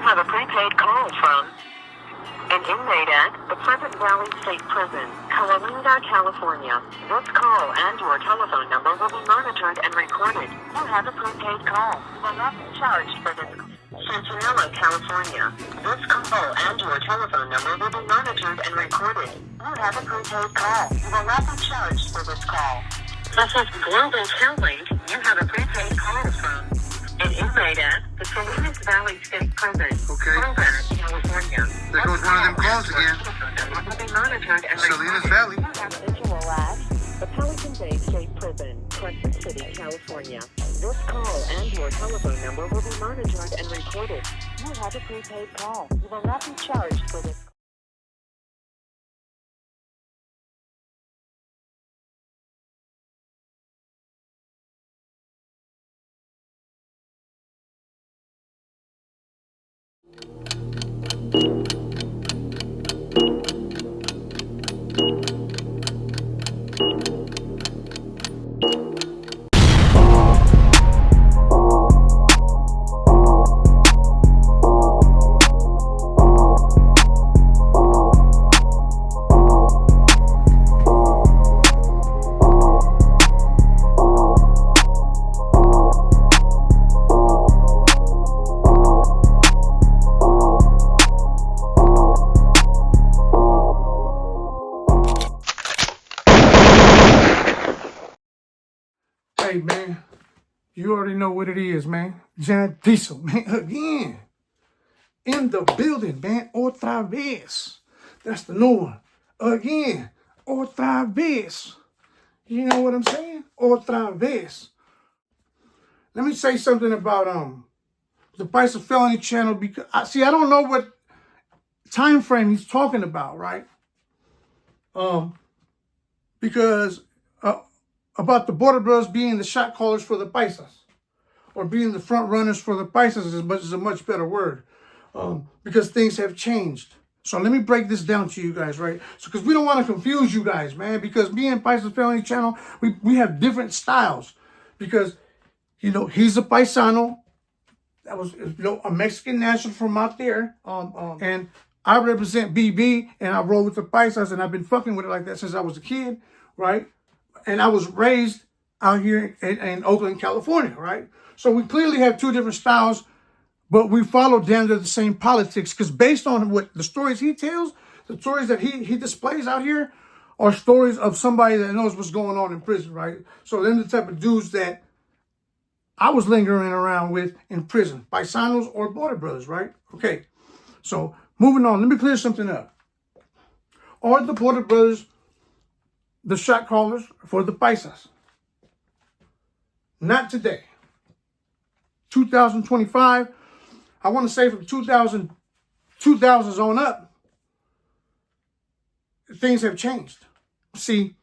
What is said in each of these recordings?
have a prepaid call from an inmate at the Pleasant Valley State Prison, Coalinga, California. This call and your telephone number will be monitored and recorded. You have a prepaid call. You will not be charged for this. Centinela, California. This call and your telephone number will be monitored and recorded. You have a prepaid call. You will not be charged for this call. This is Global Telelink. You have a prepaid call from an inmate at the Paisas Valley State Prison, California. There goes one of them calls again. Salinas Valley. The Pelican Bay State Prison, Crescent City, California. This call and your telephone number will be monitored and recorded. You have a prepaid call. You will not be charged for this. Hey, man, you already know what it is, man. Giant Diesel, man, again. In the building, man. Otra vez. That's the new one. Again. Otra vez. You know what I'm saying? Otra vez. Let me say something about the Paisas Felony channel, because I don't know what time frame he's talking about, right? Because about the Border Brothers being the shot callers for the Paisas, or being the front runners for the Paisas is a much better word, because things have changed. So let me break this down to you guys, right? So because we don't want to confuse you guys, man, because me and Paisas Felony channel, we have different styles, because, you know, he's a paisano that was, you know, a Mexican national from out there, and I represent BB, and I roll with the Paisas, and I've been fucking with it like that since I was a kid, right? And I was raised out here in Oakland, California, right? So we clearly have two different styles, but we follow down to the same politics, because based on what the stories he tells, the stories that he displays out here are stories of somebody that knows what's going on in prison, right? So they're the type of dudes that I was lingering around with in prison, paisanos or Border Brothers, right? Okay, so moving on, let me clear something up. Are the Border Brothers the shot callers for the Paisas? Not today. 2025, I want to say from 2000s on up, things have changed. See,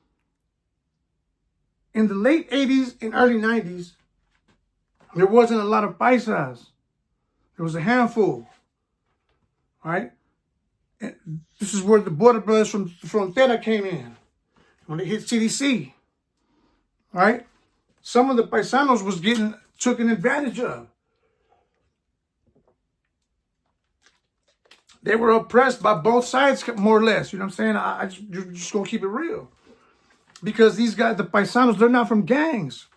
in the late 80s and early 90s, there wasn't a lot of Paisas. There was a handful, right? And this is where the Border Brothers from Frontera came in. When they hit CDC, right? Some of the paisanos was getting taken advantage of. They were oppressed by both sides, more or less. You know what I'm saying? You're just gonna keep it real, because these guys, the paisanos, they're not from gangs.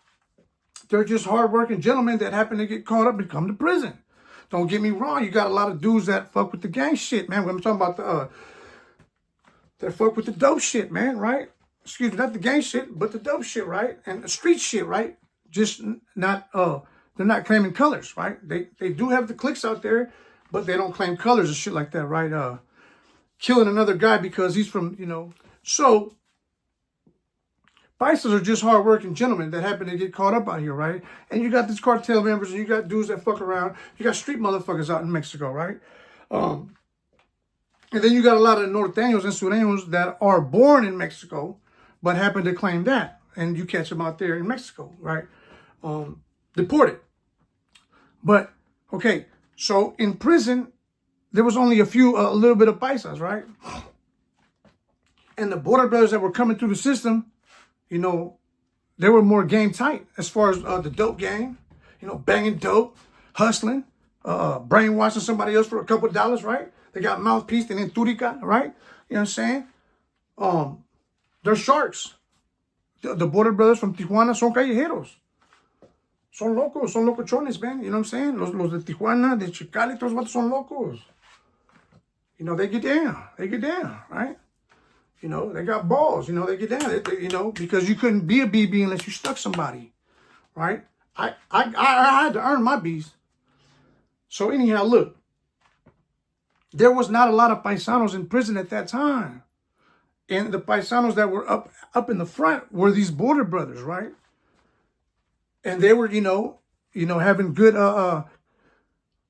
They're just hardworking gentlemen that happen to get caught up and come to prison. Don't get me wrong. You got a lot of dudes that fuck with the gang shit, man. When I'm talking about that fuck with the dope shit, man, right? Excuse me, not the gang shit, but the dope shit, right? And the street shit, right? Just not, they're not claiming colors, right? They do have the cliques out there, but they don't claim colors and shit like that, right? Killing another guy because he's from, you know. So, Paisas are just hardworking gentlemen that happen to get caught up out here, right? And you got these cartel members, and you got dudes that fuck around. You got street motherfuckers out in Mexico, right? And then you got a lot of norteños and sureños that are born in Mexico, but happen to claim that, and you catch them out there in Mexico, right? Deported. But, okay, so in prison, there was only a little bit of Paisas, right? And the Border Brothers that were coming through the system, you know, they were more game tight as far as the dope game, you know, banging dope, hustling, brainwashing somebody else for a couple of dollars, right? They got mouthpiece and then turica, right? You know what I'm saying? They're sharks. The border brothers from Tijuana son callejeros. Son locos, son locochones, man. You know what I'm saying? Los de Tijuana, de Chicali, todos vatos son locos. You know, they get down, right? You know, they got balls, you know, they get down, you know, because you couldn't be a BB unless you stuck somebody, right? I had to earn my Bs. So anyhow, look, there was not a lot of paisanos in prison at that time. And the paisanos that were up in the front were these border brothers, right? And they were, you know, having good,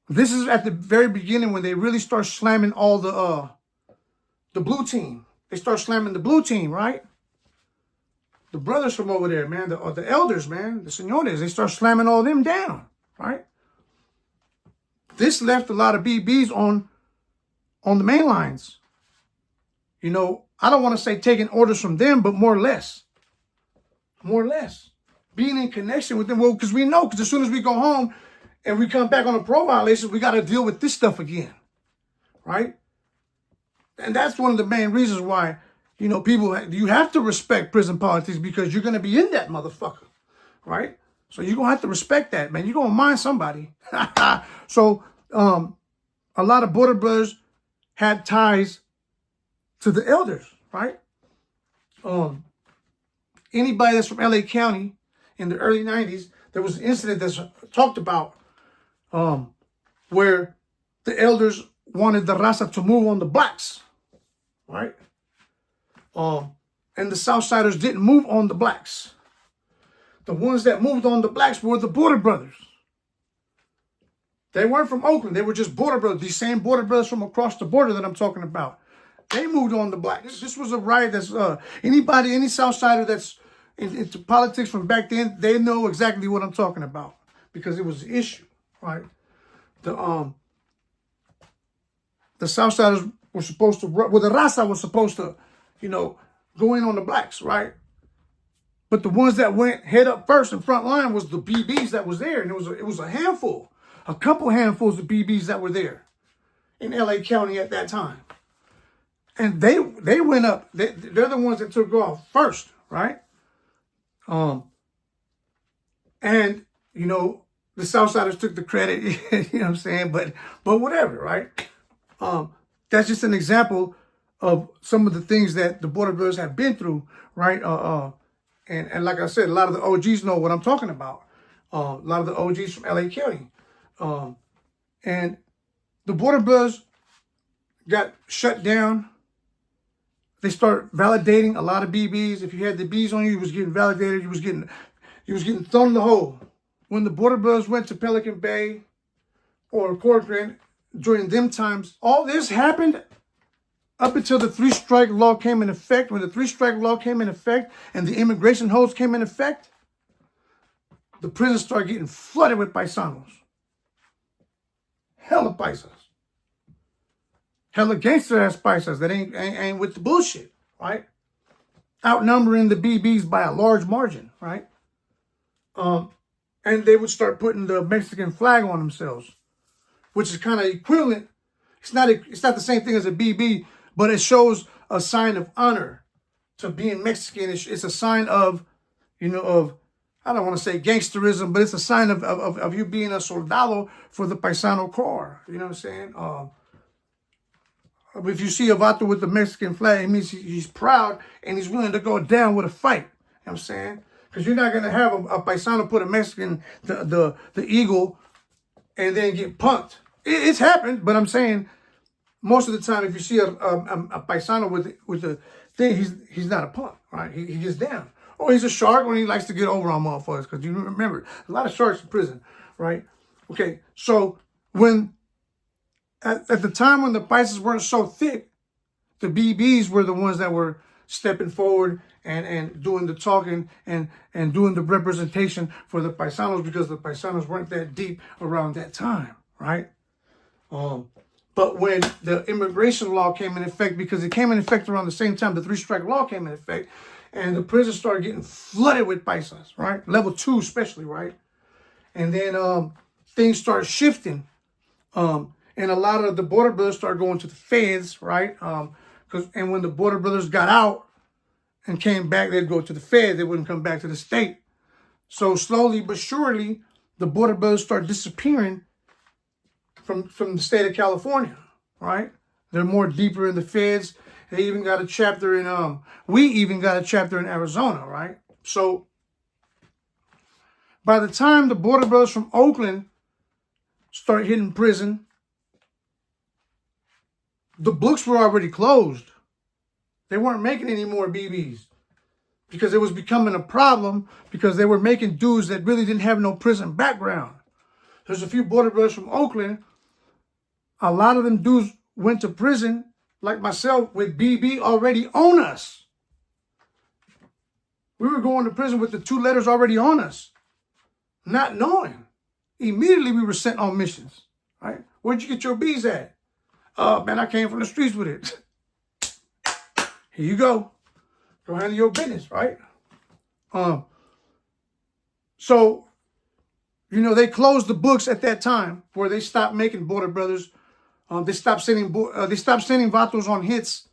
this is at the very beginning when they really start slamming all the blue team. They start slamming the blue team, right? The brothers from over there, man, the elders, man, the señores, they start slamming all them down, right? This left a lot of BBs on the main lines. You know, I don't want to say taking orders from them, but more or less. More or less. Being in connection with them, well, because we know, because as soon as we go home and we come back on a parole violation, we got to deal with this stuff again, right? And that's one of the main reasons why, you know, you have to respect prison politics because you're going to be in that motherfucker, right? So you're going to have to respect that, man. You're going to mind somebody. So a lot of border brothers had ties to the elders, right? Anybody that's from LA County in the early 90s, there was an incident that's talked about where the elders wanted the raza to move on the blacks, right? And the Southsiders didn't move on the blacks. The ones that moved on the blacks were the border brothers. They weren't from Oakland. They were just border brothers. These same border brothers from across the border that I'm talking about. They moved on the blacks. This was a riot that's, any Southsider that's into politics from back then, they know exactly what I'm talking about because it was an issue, right? The Southsiders were supposed to, well, the raza was supposed to, you know, go in on the blacks, right? But the ones that went head up first in front line was the BBs that was there. And it was a handful, a couple handfuls of BBs that were there in LA County at that time. And they went up. They're the ones that took off first, right? And, you know, the Southsiders took the credit, you know what I'm saying? But whatever, right? That's just an example of some of the things that the border brothers have been through, right? And like I said, a lot of the OGs know what I'm talking about. A lot of the OGs from LA County. And the border brothers got shut down. They start validating a lot of BBs. If you had the Bs on you, you was getting validated. You was getting thrown in the hole. When the border brothers went to Pelican Bay or Corcoran during them times, all this happened up until the 3-strike law came in effect. When the 3-strike law came in effect and the immigration holds came in effect, the prisons started getting flooded with paisanos. Hella paisas. Hella gangster-ass paisas that ain't with the bullshit, right? Outnumbering the BBs by a large margin, right? And they would start putting the Mexican flag on themselves, which is kind of equivalent. It's not the same thing as a BB, but it shows a sign of honor to being Mexican. It's a sign of, you know, of, I don't want to say gangsterism, but it's a sign of you being a soldado for the Paisano Corps. You know what I'm saying? If you see a vato with the Mexican flag, it means he's proud and he's willing to go down with a fight. You know what I'm saying? Because you're not going to have a Paisano put a Mexican, the eagle, and then get punked. It's happened, but I'm saying most of the time, if you see a Paisano with the thing, he's not a punk, right? He gets down. Or he's a shark when he likes to get over on motherfuckers. Because you remember, a lot of sharks in prison, right? Okay, so when at the time when the Paisas weren't so thick, the BBs were the ones that were stepping forward and doing the talking and doing the representation for the Paisanos because the Paisanos weren't that deep around that time, right? But when the immigration law came in effect, because it came in effect around the same time the 3-strike law came in effect, and the prisons started getting flooded with Paisas, right? Level 2 especially, right? And then things started shifting And a lot of the border brothers started going to the feds, right? And when the border brothers got out and came back, they'd go to the feds. They wouldn't come back to the state. So slowly but surely, the border brothers start disappearing from the state of California, right? They're more deeper in the feds. They even got a chapter in, we even got a chapter in Arizona, right? So by the time the border brothers from Oakland start hitting prison, the books were already closed. They weren't making any more BBs because it was becoming a problem because they were making dudes that really didn't have no prison background. There's a few border brothers from Oakland. A lot of them dudes went to prison, like myself, with BB already on us. We were going to prison with the 2 letters already on us, not knowing. Immediately we were sent on missions, right? Where'd you get your B's at? Man, I came from the streets with it. Here you go. Go handle your business, right? So, they closed the books at that time where they stopped making border brothers. They stopped sending vatos on hits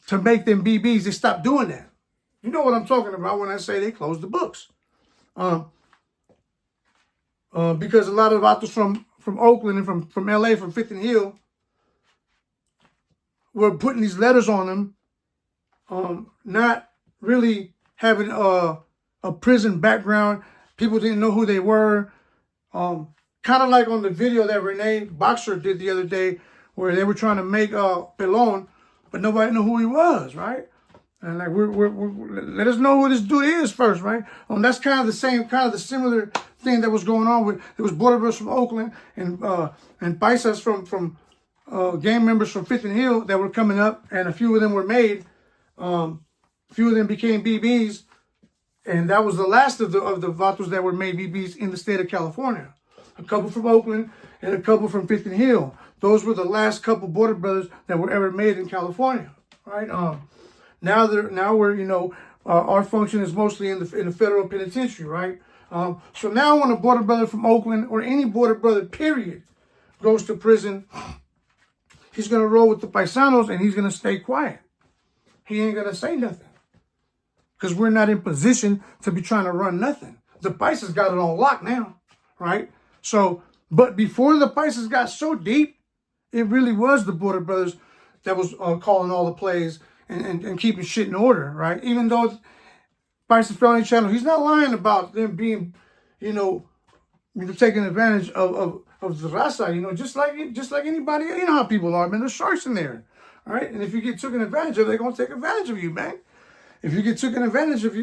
to make them BBs. They stopped doing that. You know what I'm talking about when I say they closed the books. Because a lot of vatos from Oakland and from LA, from 5th and Hill, were putting these letters on them, not really having a prison background. People didn't know who they were. Kind of like on the video that Renee Boxer did the other day, where they were trying to make Pelon, but nobody knew who he was, right? And like, let us know who this dude is first, right? That's kind of the similar thing that was going on with, there was border brothers from Oakland and Paisas from gang members from 5th and Hill that were coming up, and a few of them were made. A few of them became BBs, and that was the last of the vatos that were made BBs in the state of California. A couple from Oakland and a couple from 5th and Hill. Those were the last couple border brothers that were ever made in California, right? Now we're our function is mostly in the federal penitentiary, right? So now when a border brother from Oakland or any border brother period goes to prison, he's gonna roll with the paisanos and he's gonna stay quiet. He ain't gonna say nothing because we're not in position to be trying to run nothing. The Paisas got it on lock now, right? So, but before the Paisas got so deep, it really was the border brothers that was calling all the plays and keeping shit in order, right? Even though Paisas Felony Channel, he's not lying about them being, taking advantage of the raza, just like anybody. You know how people are, man. There's sharks in there, all right? And if you get taken advantage of, they're gonna take advantage of you, man. If you get taken advantage of,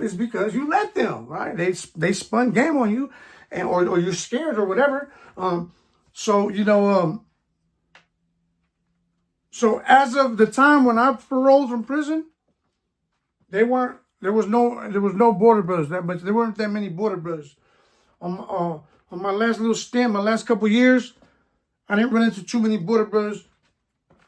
it's because you let them, right? They spun game on you, or you're scared or whatever. So as of the time when I paroled from prison, there was no border brothers but there weren't that many border brothers. On my last little stint, my last couple years, I didn't run into too many border brothers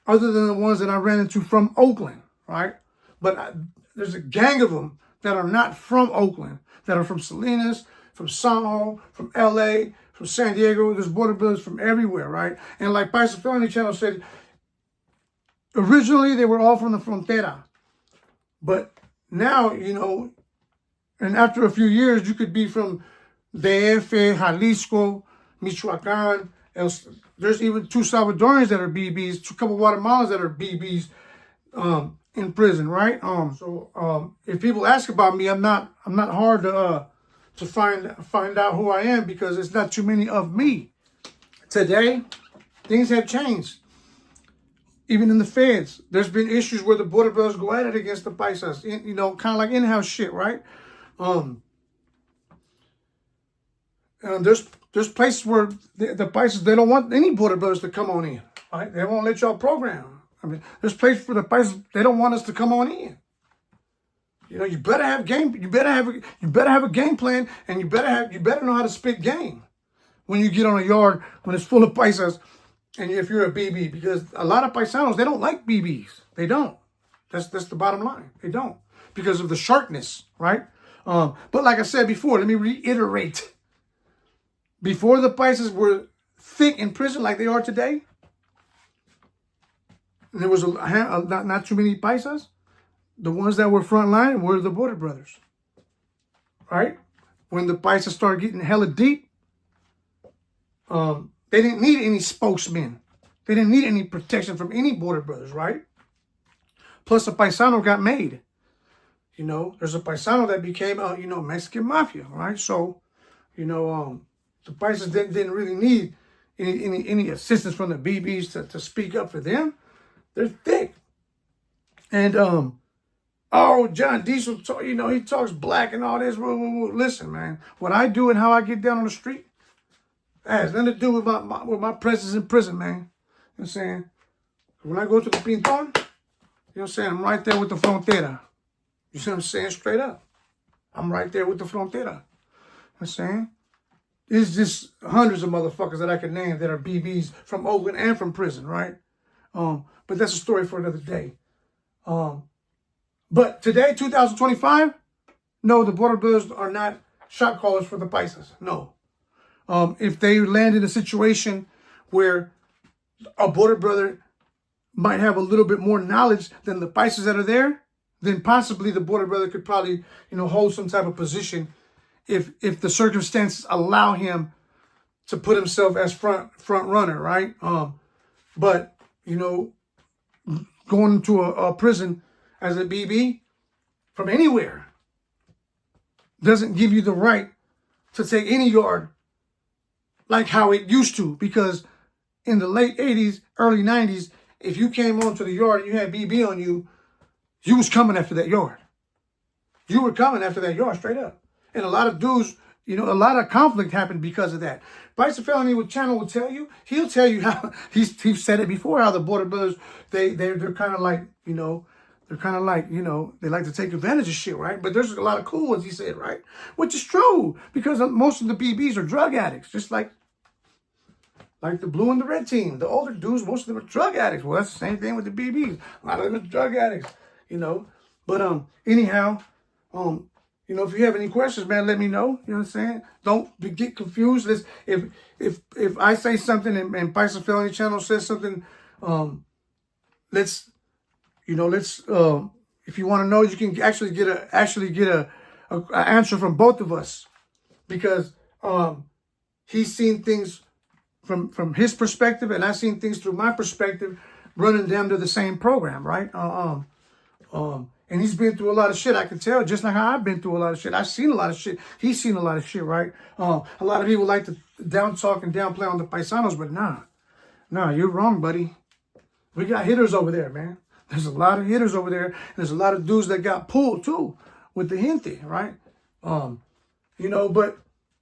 other than the ones that I ran into from Oakland, right? But there's a gang of them that are not from Oakland, that are from Salinas, from Soho, from LA, from San Diego. There's border brothers from everywhere, right? And like Paisas Felony Channel said, originally they were all from the frontera. But now, and after a few years, you could be from DF, Jalisco, Michoacan. There's even 2 Salvadorians that are BBs, a couple Guatemalans that are BBs in prison, right? So if people ask about me, I'm not hard to find out who I am because there's not too many of me. Today, things have changed. Even in the feds, there's been issues where the border brothers go at it against the Paisas, kind of like in-house shit, right? And there's places where the Paisas, they don't want any border brothers to come on in, right? They won't let y'all program. I mean, there's places for the Paisas, they don't want us to come on in. You better have a game plan, and you better know how to spit game when you get on a yard when it's full of Paisas. And if you're a BB, because a lot of paisanos, they don't like BBs. They don't. That's the bottom line. They don't. Because of the sharpness, right? But like I said before, let me reiterate. Before the Paisas thick in prison like they are today, and there was not too many paisas, the ones that were frontline were the Border Brothers, right? When the paisas started getting hella deep, they didn't need any spokesmen. They didn't need any protection from any Border Brothers, right? Plus, a paisano got made. You know, there's a paisano that became, Mexican mafia, right? So, the paisas didn't really need any assistance from the BBs to speak up for them. They're thick. And, John Diesel, he talks black and all this. Listen, man, what I do and how I get down on the street, that has nothing to do with my presence in prison, man. You know what I'm saying? When I go to the Pinton, you know what I'm saying? I'm right there with the frontera. You see what I'm saying? Straight up. I'm right there with the frontera. You know what I'm saying? It's just hundreds of motherfuckers that I can name that are BBs from Oakland and from prison, right? But that's a story for another day. But today, 2025, no, the Border Brothers are not shot callers for the Paisas. No. If they land in a situation where a Border Brother might have a little bit more knowledge than the Paisas that are there, then possibly the Border Brother could probably, hold some type of position if the circumstances allow him to put himself as front runner, right? But going into a prison as a BB from anywhere doesn't give you the right to take any yard like how it used to, because in the late 80s, early 90s, if you came onto the yard and you had BB on you, you was coming after that yard. You were coming after that yard straight up. And a lot of dudes, a lot of conflict happened because of that. Bryce Felony Channel will tell you, he'll tell you how, he's said it before, how the Border Brothers, they're kind of like, they like to take advantage of shit, right? But there's a lot of cool ones, he said, right? Which is true, because most of the BBs are drug addicts, just like the blue and the red team. The older dudes, most of them are drug addicts. Well, that's the same thing with the BBs. A lot of them are drug addicts, But anyhow, if you have any questions, man, let me know. You know what I'm saying? Don't get confused. If I say something and Paisas Felony Channel says something, let's if you want to know, you can actually get a answer from both of us, because he's seen things from his perspective, and I've seen things through my perspective, running them to the same program, right? And he's been through a lot of shit, I can tell, just like how I've been through a lot of shit. I've seen a lot of shit. He's seen a lot of shit, right? A lot of people like to down talk and downplay on the paisanos, but nah, you're wrong, buddy. We got hitters over there, man. There's a lot of hitters over there. And there's a lot of dudes that got pulled too with the gente, right? But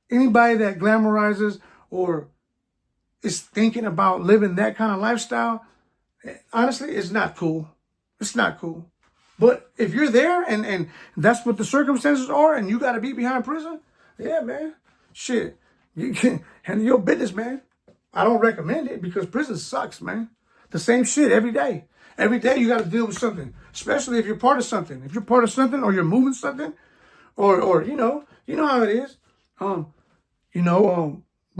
anybody that glamorizes or is thinking about living that kind of lifestyle, honestly, it's not cool. It's not cool. But if you're there and that's what the circumstances are, and you got to be behind prison, yeah, man, shit, you can handle your business, man. I don't recommend it, because prison sucks, man. The same shit every day. Every day you got to deal with something, especially if you're part of something. If you're part of something, or you're moving something, or you know how it is. But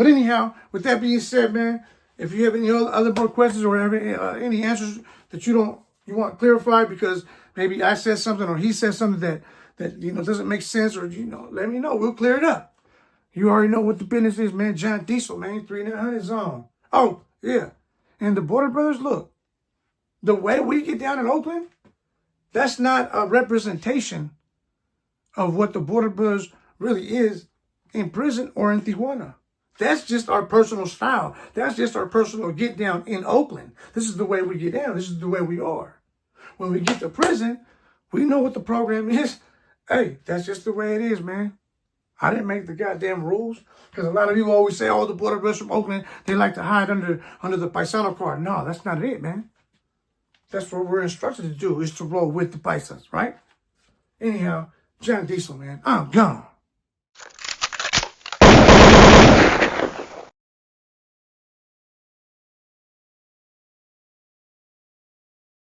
anyhow, with that being said, man, if you have any other more questions or any answers that you want clarified, because maybe I said something or he said something that doesn't make sense, or let me know. We'll clear it up. You already know what the business is, man. John Diesel, man, 3900 zone. Oh yeah, and the Border Brothers, look, the way we get down in Oakland, that's not a representation of what the Border Brothers really is in prison or in Tijuana. That's just our personal style. That's just our personal get down in Oakland. This is the way we get down. This is the way we are. When we get to prison, we know what the program is. Hey, that's just the way it is, man. I didn't make the goddamn rules, because a lot of people always say, the Border Brothers from Oakland, they like to hide under the paisano card. No, that's not it, man. That's what we're instructed to do, is to roll with the Paisas, right? Anyhow, John Diesel, man, I'm gone.